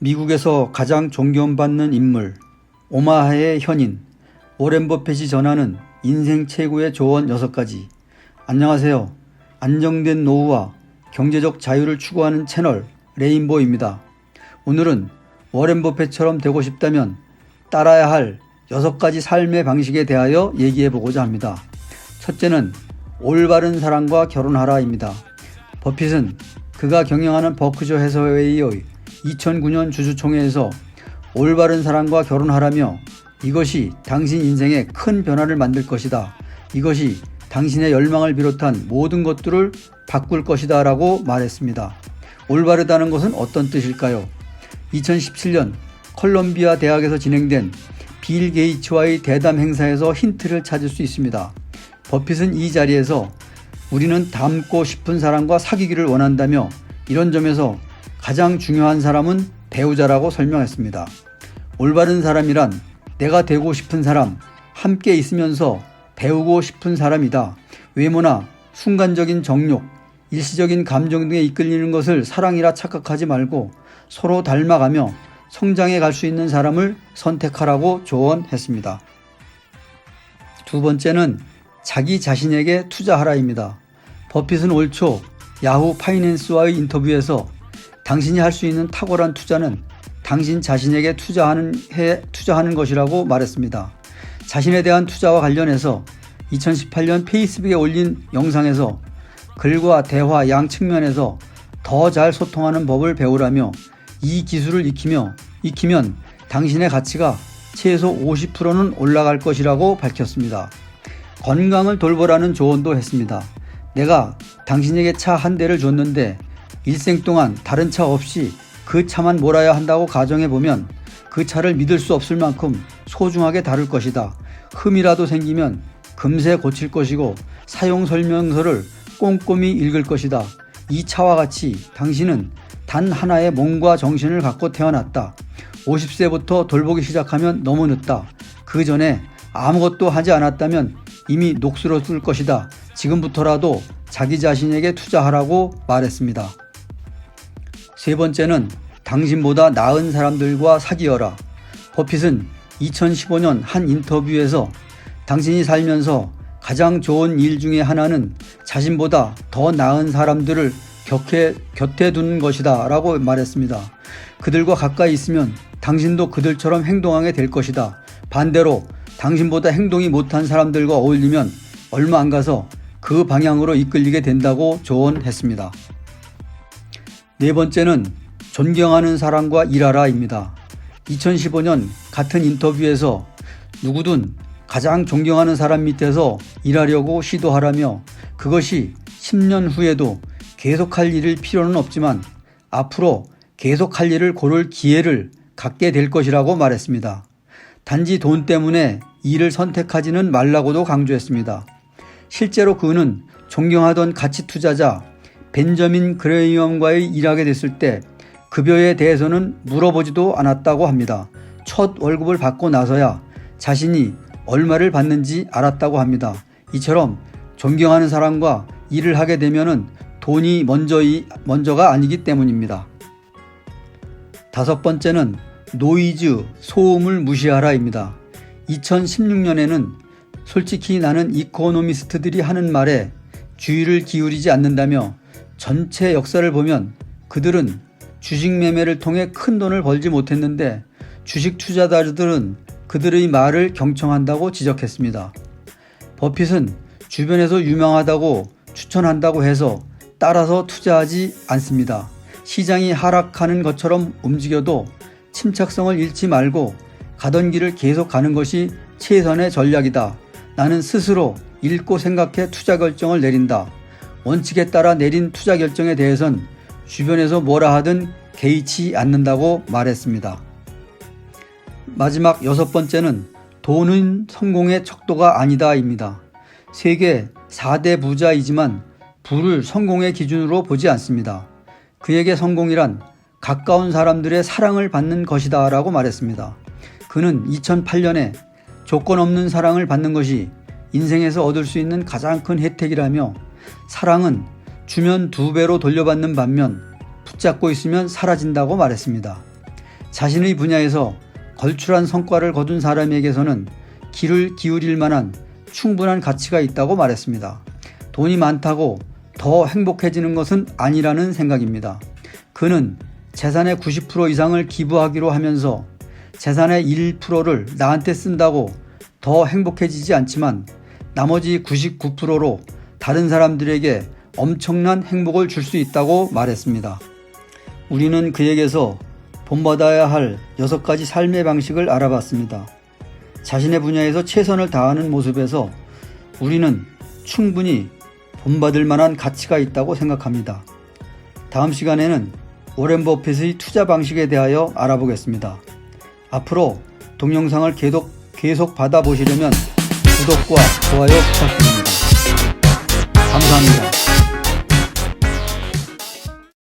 미국에서 가장 존경받는 인물, 오마하의 현인, 워렌 버핏이 전하는 인생 최고의 조언 6가지. 안녕하세요. 안정된 노후와 경제적 자유를 추구하는 채널 레인보우입니다. 오늘은 워렌 버핏처럼 되고 싶다면 따라야 할 6가지 삶의 방식에 대하여 얘기해 보고자 합니다. 첫째는 올바른 사람과 결혼하라입니다. 버핏은 그가 경영하는 버크셔 해서웨이의 2009년 주주총회에서 올바른 사람과 결혼하라며 이것이 당신 인생에 큰 변화를 만들 것이다. 이것이 당신의 열망을 비롯한 모든 것들을 바꿀 것이다 라고 말했습니다. 올바르다는 것은 어떤 뜻일까요? 2017년 컬럼비아 대학에서 진행된 빌 게이츠와의 대담 행사에서 힌트를 찾을 수 있습니다. 버핏은 이 자리에서 우리는 닮고 싶은 사람과 사귀기를 원한다며 이런 점에서 가장 중요한 사람은 배우자라고 설명했습니다. 올바른 사람이란 내가 되고 싶은 사람, 함께 있으면서 배우고 싶은 사람이다. 외모나 순간적인 정욕, 일시적인 감정 등에 이끌리는 것을 사랑이라 착각하지 말고 서로 닮아가며 성장해 갈 수 있는 사람을 선택하라고 조언했습니다. 두 번째는 자기 자신에게 투자하라입니다. 버핏은 올 초 야후 파이낸스와의 인터뷰에서 당신이 할 수 있는 탁월한 투자는 당신 자신에게 투자하는 것이라고 말했습니다. 자신에 대한 투자와 관련해서 2018년 페이스북에 올린 영상에서 글과 대화 양 측면에서 더 잘 소통하는 법을 배우라며 이 기술을 익히면 당신의 가치가 최소 50%는 올라갈 것이라고 밝혔습니다. 건강을 돌보라는 조언도 했습니다. 내가 당신에게 차 한 대를 줬는데 일생 동안 다른 차 없이 그 차만 몰아야 한다고 가정해보면 그 차를 믿을 수 없을 만큼 소중하게 다룰 것이다. 흠이라도 생기면 금세 고칠 것이고 사용 설명서를 꼼꼼히 읽을 것이다. 이 차와 같이 당신은 단 하나의 몸과 정신을 갖고 태어났다. 50세부터 돌보기 시작하면 너무 늦다. 그 전에 아무것도 하지 않았다면 이미 녹슬었을 것이다. 지금부터라도 자기 자신에게 투자하라고 말했습니다. 세 번째는 당신보다 나은 사람들과 사귀어라. 버핏은 2015년 한 인터뷰에서 당신이 살면서 가장 좋은 일 중에 하나는 자신보다 더 나은 사람들을 곁에 두는 것이다 라고 말했습니다. 그들과 가까이 있으면 당신도 그들처럼 행동하게 될 것이다. 반대로 당신보다 행동이 못한 사람들과 어울리면 얼마 안 가서 그 방향으로 이끌리게 된다고 조언했습니다. 네 번째는 존경하는 사람과 일하라입니다. 2015년 같은 인터뷰에서 누구든 가장 존경하는 사람 밑에서 일하려고 시도하라며 그것이 10년 후에도 계속할 일일 필요는 없지만 앞으로 계속할 일을 고를 기회를 갖게 될 것이라고 말했습니다. 단지 돈 때문에 일을 선택하지는 말라고도 강조했습니다. 실제로 그는 존경하던 가치 투자자 벤저민 그레이엄과의 일하게 됐을 때 급여에 대해서는 물어보지도 않았다고 합니다. 첫 월급을 받고 나서야 자신이 얼마를 받는지 알았다고 합니다. 이처럼 존경하는 사람과 일을 하게 되면은 돈이 먼저가 아니기 때문입니다. 다섯 번째는 노이즈, 소음을 무시하라입니다. 2016년에는 솔직히 나는 이코노미스트들이 하는 말에 주의를 기울이지 않는다며 전체 역사를 보면 그들은 주식 매매를 통해 큰 돈을 벌지 못했는데 주식 투자자들은 그들의 말을 경청한다고 지적했습니다. 버핏은 주변에서 유명하다고 추천한다고 해서 따라서 투자하지 않습니다. 시장이 하락하는 것처럼 움직여도 침착성을 잃지 말고 가던 길을 계속 가는 것이 최선의 전략이다. 나는 스스로 읽고 생각해 투자 결정을 내린다. 원칙에 따라 내린 투자 결정에 대해선 주변에서 뭐라 하든 개의치 않는다고 말했습니다. 마지막 6번째는 돈은 성공의 척도가 아니다입니다. 세계 4대 부자이지만 부를 성공의 기준으로 보지 않습니다. 그에게 성공이란 가까운 사람들의 사랑을 받는 것이다 라고 말했습니다. 그는 2008년에 조건 없는 사랑을 받는 것이 인생에서 얻을 수 있는 가장 큰 혜택이라며 사랑은 주면 2배로 돌려받는 반면 붙잡고 있으면 사라진다고 말했습니다. 자신의 분야에서 걸출한 성과를 거둔 사람에게서는 귀를 기울일 만한 충분한 가치가 있다고 말했습니다. 돈이 많다고 더 행복해지는 것은 아니라는 생각입니다. 그는 재산의 90% 이상을 기부하기로 하면서 재산의 1%를 나한테 쓴다고 더 행복해지지 않지만 나머지 99%로 다른 사람들에게 엄청난 행복을 줄 수 있다고 말했습니다. 우리는 그에게서 본받아야 할 6가지 삶의 방식을 알아봤습니다. 자신의 분야에서 최선을 다하는 모습에서 우리는 충분히 본받을 만한 가치가 있다고 생각합니다. 다음 시간에는 워렌 버핏의 투자 방식에 대하여 알아보겠습니다. 앞으로 동영상을 계속 받아보시려면 구독과 좋아요 부탁드립니다. 감사합니다.